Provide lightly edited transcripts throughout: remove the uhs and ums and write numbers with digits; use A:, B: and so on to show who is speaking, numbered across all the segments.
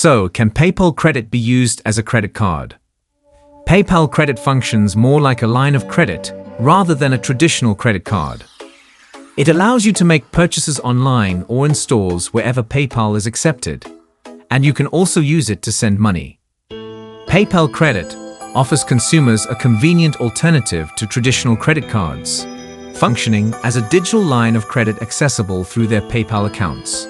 A: So, can PayPal Credit be used as a credit card? PayPal Credit functions more like a line of credit rather than a traditional credit card. It allows you to make purchases online or in stores wherever PayPal is accepted, and you can also use it to send money. PayPal Credit offers consumers a convenient alternative to traditional credit cards, functioning as a digital line of credit accessible through their PayPal accounts.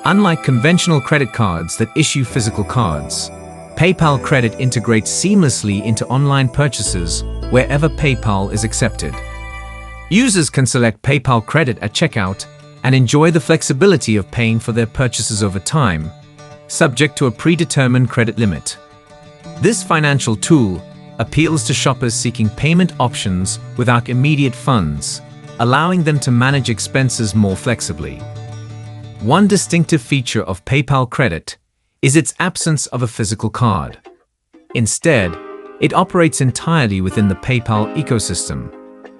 A: Unlike conventional credit cards that issue physical cards, PayPal Credit integrates seamlessly into online purchases wherever PayPal is accepted. Users can select PayPal Credit at checkout and enjoy the flexibility of paying for their purchases over time, subject to a predetermined credit limit. This financial tool appeals to shoppers seeking payment options without immediate funds, allowing them to manage expenses more flexibly. One distinctive feature of PayPal Credit is its absence of a physical card. Instead, it operates entirely within the PayPal ecosystem,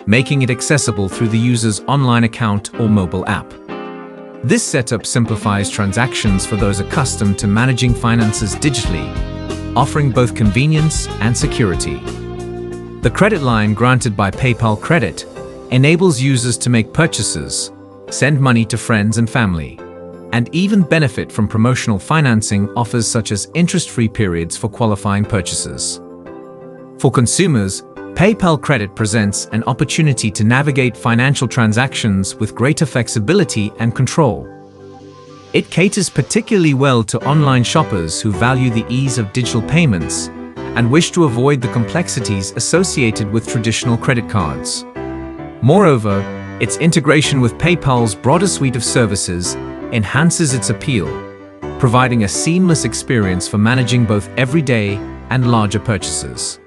A: making it accessible through the user's online account or mobile app. This setup simplifies transactions for those accustomed to managing finances digitally, offering both convenience and security. The credit line granted by PayPal Credit enables users to make purchases, send money to friends and family, and even benefit from promotional financing offers such as interest-free periods for qualifying purchases. For consumers, PayPal Credit presents an opportunity to navigate financial transactions with greater flexibility and control. It caters particularly well to online shoppers who value the ease of digital payments and wish to avoid the complexities associated with traditional credit cards. Moreover, its integration with PayPal's broader suite of services enhances its appeal, providing a seamless experience for managing both everyday and larger purchases.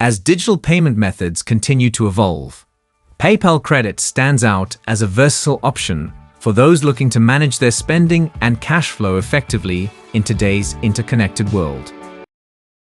A: As digital payment methods continue to evolve, PayPal Credit stands out as a versatile option for those looking to manage their spending and cash flow effectively in today's interconnected world.